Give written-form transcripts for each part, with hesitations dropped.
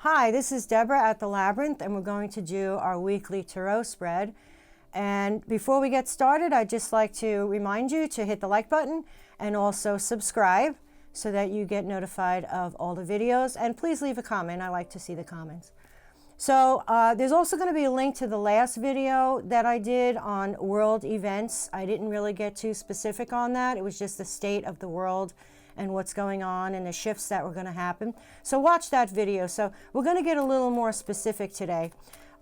Hi, this is Deborah at the Labyrinth, and we're going to do our weekly tarot spread. And before we get started, I'd just like to remind you to hit the like button and also subscribe so that you get notified of all the videos. And please leave a comment. I like to see the comments. So there's also going to be a link to the last video that I did on world events. I didn't really get too specific on that. It was just the state of the world and what's going on and the shifts that were going to happen. So watch that video. So we're going to get a little more specific today.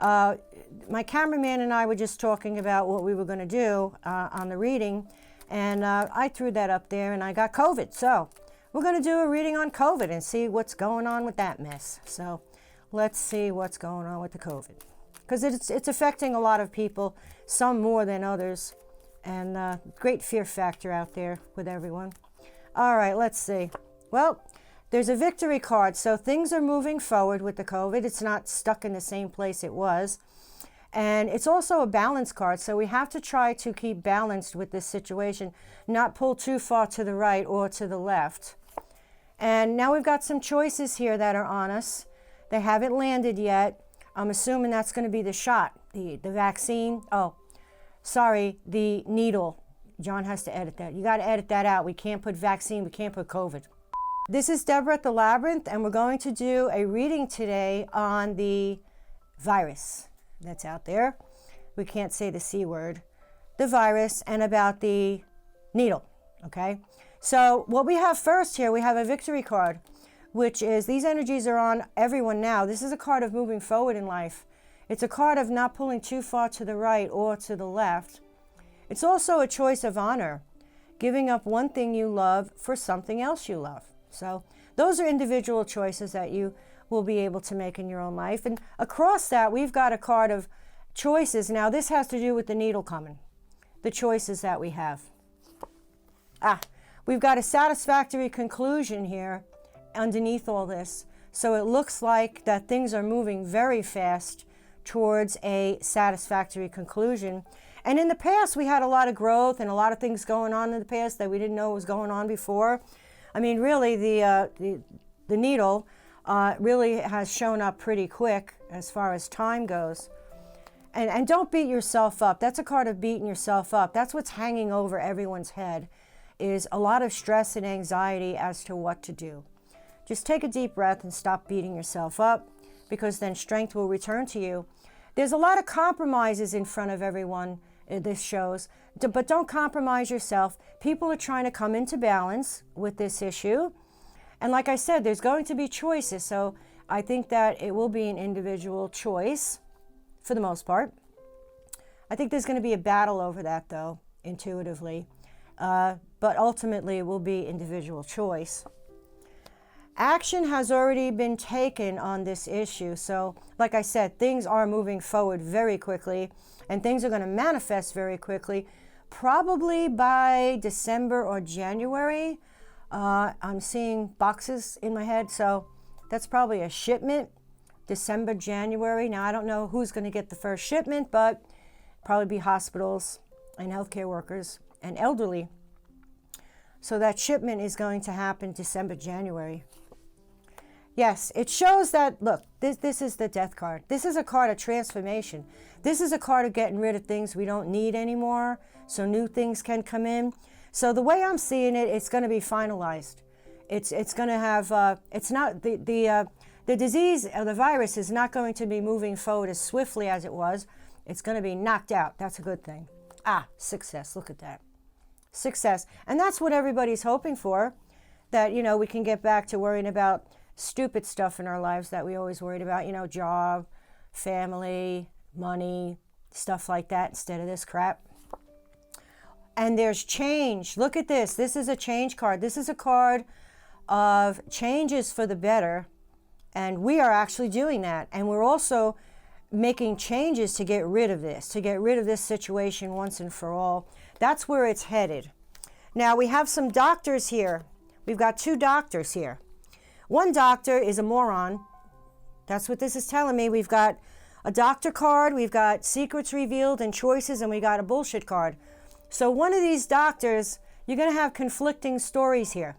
My cameraman and I were just talking about what we were going to do on the reading, and I threw that up there and I got COVID. So we're going to do a reading on COVID and see what's going on with that mess. So let's see what's going on with the COVID, because it's affecting a lot of people, some more than others, and great fear factor out there with everyone. All right, let's see. Well, there's a victory card, so things are moving forward with the COVID. It's not stuck in the same place it was. And it's also a balance card, so we have to try to keep balanced with this situation, not pull too far to the right or to the left. And now we've got some choices here that are on us. They haven't landed yet. I'm assuming that's going to be the shot, the vaccine. Oh, sorry, the needle. John has to edit that. You got to edit that out. We can't put vaccine. We can't put COVID. This is Deborah at the Labyrinth, and we're going to do a reading today on the virus that's out there. We can't say the C word. The virus, and about the needle, okay? So what we have first here, we have a victory card, which is these energies are on everyone now. This is a card of moving forward in life. It's a card of not pulling too far to the right or to the left. It's also a choice of honor, giving up one thing you love for something else you love. So those are individual choices that you will be able to make in your own life. And across that, we've got a card of choices. Now, this has to do with the needle coming, the choices that we have. We've got a satisfactory conclusion here underneath all this. So it looks like that things are moving very fast towards a satisfactory conclusion. And in the past, we had a lot of growth and a lot of things going on in the past that we didn't know was going on before. I mean, really, the needle really has shown up pretty quick as far as time goes. And don't beat yourself up. That's a card of beating yourself up. That's what's hanging over everyone's head, is a lot of stress and anxiety as to what to do. Just take a deep breath and stop beating yourself up, because then strength will return to you. There's a lot of compromises in front of everyone, this shows, but don't compromise yourself. People are trying to come into balance with this issue. And like I said, there's going to be choices. So I think that it will be an individual choice for the most part. I think there's going to be a battle over that, though, intuitively. But ultimately, it will be individual choice. Action has already been taken on this issue. So, like I said, things are moving forward very quickly, and things are going to manifest very quickly, probably by December or January. I'm seeing boxes in my head, so that's probably a shipment, December, January. Now, I don't know who's going to get the first shipment, but probably be hospitals and healthcare workers and elderly. So that shipment is going to happen December, January. Yes, it shows that, look, this is the death card. This is a card of transformation. This is a card of getting rid of things we don't need anymore, so new things can come in. So the way I'm seeing it, it's going to be finalized. It's going to have, it's not, the disease, or the virus is not going to be moving forward as swiftly as it was. It's going to be knocked out. That's a good thing. Success. Look at that. Success. And that's what everybody's hoping for, that, you know, we can get back to worrying about stupid stuff in our lives that we always worried about, you know, job, family, money, stuff like that, instead of this crap. And there's change. Look at this. This is a change card. This is a card of changes for the better. And we are actually doing that. And we're also making changes to get rid of this situation once and for all. That's where it's headed. Now, we have some doctors here. We've got two doctors here. One doctor is a moron. That's what this is telling me. We've got a doctor card, we've got secrets revealed and choices, and we got a bullshit card. So one of these doctors, you're going to have conflicting stories here.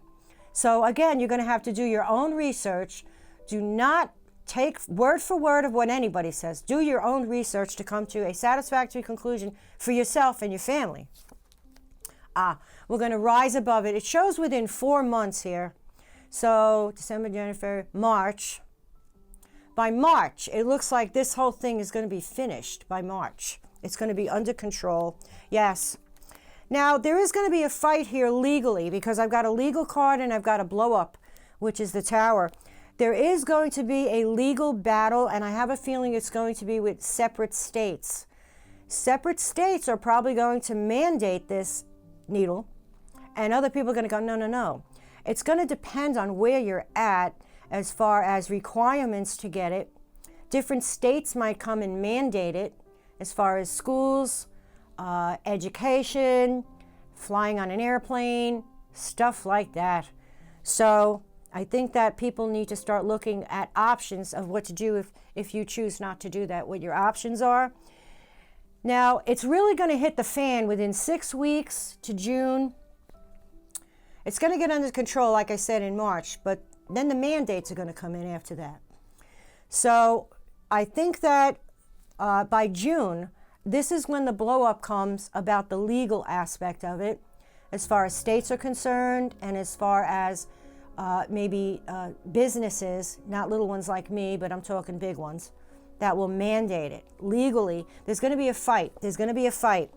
So again, you're going to have to do your own research. Do not take word for word of what anybody says. Do your own research to come to a satisfactory conclusion for yourself and your family. We're going to rise above it. It shows within 4 months here. So December, January, February, March. By March, it looks like this whole thing is going to be finished by March. It's going to be under control. Yes. Now, there is going to be a fight here legally because I've got a legal card and I've got a blow up, which is the Tower. There is going to be a legal battle, and I have a feeling it's going to be with separate states. Separate states are probably going to mandate this needle, and other people are going to go, no, no, no. It's going to depend on where you're at as far as requirements to get it. Different states might come and mandate it as far as schools, education, flying on an airplane, stuff like that. So I think that people need to start looking at options of what to do if you choose not to do that, what your options are. Now, it's really going to hit the fan within 6 weeks to June. It's going to get under control, like I said, in March, but then the mandates are going to come in after that. So I think that by June, this is when the blow-up comes about the legal aspect of it, as far as states are concerned, and as far as maybe businesses, not little ones like me, but I'm talking big ones, that will mandate it legally. There's going to be a fight. There's going to be a fight.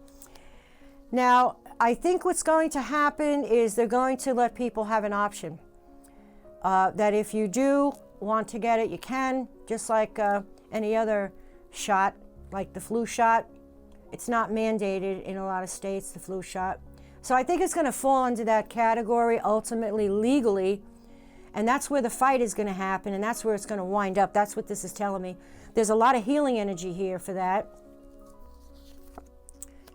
Now, I think what's going to happen is they're going to let people have an option. That if you do want to get it, you can, just like any other shot, like the flu shot. It's not mandated in a lot of states, the flu shot. So I think it's going to fall into that category ultimately legally, and that's where the fight is going to happen, and that's where it's going to wind up. That's what this is telling me. There's a lot of healing energy here for that,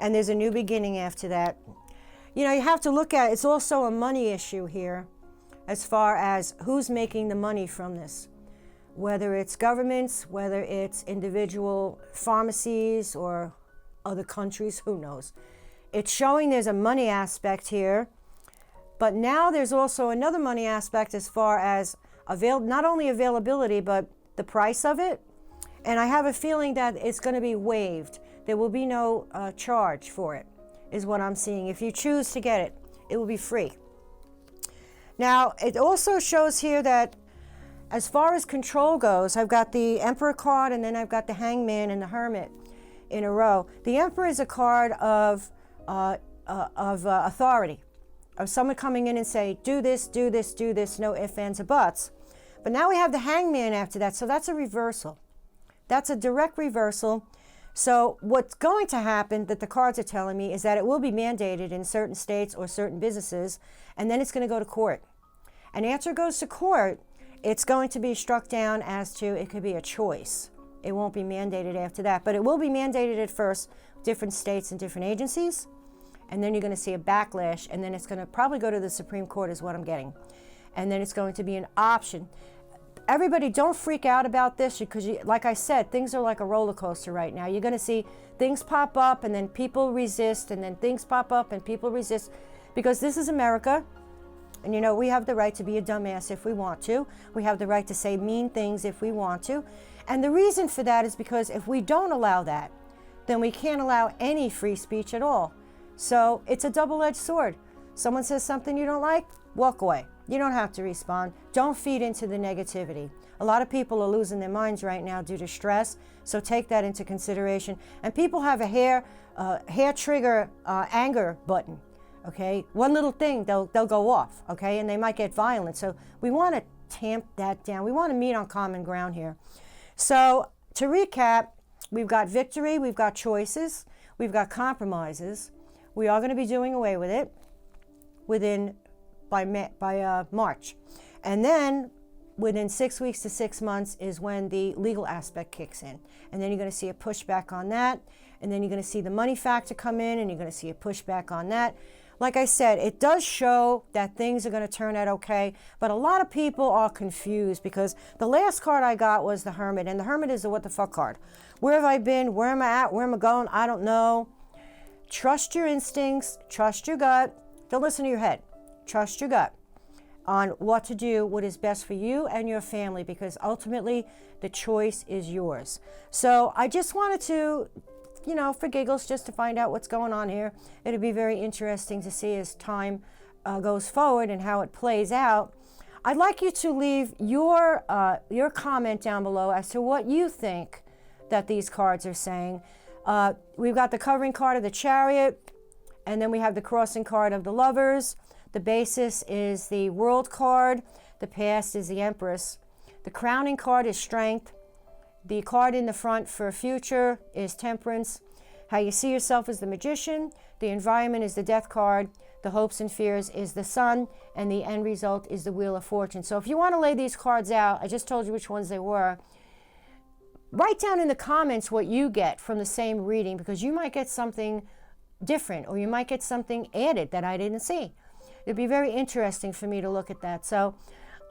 and there's a new beginning after that. You know, you have to look at, it's also a money issue here as far as who's making the money from this, whether it's governments, whether it's individual pharmacies or other countries, who knows. It's showing there's a money aspect here, but now there's also another money aspect as far as not only availability, but the price of it. And I have a feeling that it's going to be waived. There will be no charge for it, is what I'm seeing. If you choose to get it, it will be free. Now, it also shows here that as far as control goes, I've got the Emperor card, and then I've got the Hangman and the Hermit in a row. The Emperor is a card of authority, of someone coming in and say, do this, do this, do this, no ifs, ands, or buts. But now we have the Hangman after that, so that's a reversal. That's a direct reversal. So what's going to happen, that the cards are telling me, is that it will be mandated in certain states or certain businesses, and then it's going to go to court. And after it goes to court, it's going to be struck down as to, it could be a choice. It won't be mandated after that, but it will be mandated at first, different states and different agencies, and then you're going to see a backlash, and then it's going to probably go to the Supreme Court is what I'm getting. And then it's going to be an option. Everybody, don't freak out about this because, like I said, things are like a roller coaster right now. You're going to see things pop up and then people resist, and then things pop up and people resist, because this is America. And you know, we have the right to be a dumbass if we want to. We have the right to say mean things if we want to. And the reason for that is because if we don't allow that, then we can't allow any free speech at all. So it's a double-edged sword. Someone says something you don't like, walk away. You don't have to respond. Don't feed into the negativity. A lot of people are losing their minds right now due to stress, so take that into consideration. And people have a hair trigger anger button. Okay, one little thing, they'll go off. Okay, and they might get violent. So we want to tamp that down. We want to meet on common ground here. So to recap, we've got victory, we've got choices, we've got compromises. We are going to be doing away with it by March. And then within 6 weeks to 6 months is when the legal aspect kicks in. And then you're going to see a pushback on that. And then you're going to see the money factor come in, and you're going to see a pushback on that. Like I said, it does show that things are going to turn out okay, but a lot of people are confused because the last card I got was the Hermit, and the Hermit is a what the fuck card. Where have I been? Where am I at? Where am I going? I don't know. Trust your instincts. Trust your gut. Don't listen to your head. Trust your gut. on what to do, what is best for you and your family, because ultimately the choice is yours. So I just wanted to, for giggles, just to find out what's going on here. It'll be very interesting to see as time goes forward and how it plays out. I'd like you to leave your comment down below as to what you think that these cards are saying. We've got the covering card of the Chariot, and then we have the crossing card of the Lovers. The basis is the World card. The past is the Empress. The crowning card is Strength. The card in the front for future is Temperance. How you see yourself is the Magician. The environment is the Death card. The hopes and fears is the Sun. And the end result is the Wheel of Fortune. So if you want to lay these cards out, I just told you which ones they were. Write down in the comments what you get from the same reading, because you might get something different, or you might get something added that I didn't see. It'd be very interesting for me to look at that. So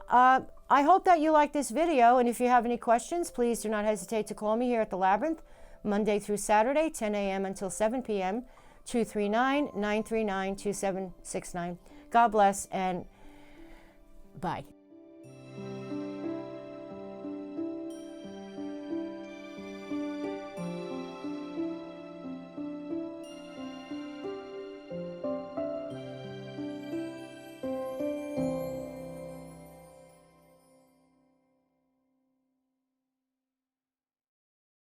I hope that you like this video, and if you have any questions, please do not hesitate to call me here at the Labyrinth, Monday through Saturday, 10 a.m. until 7 p.m., 239-939-2769. God bless, and bye.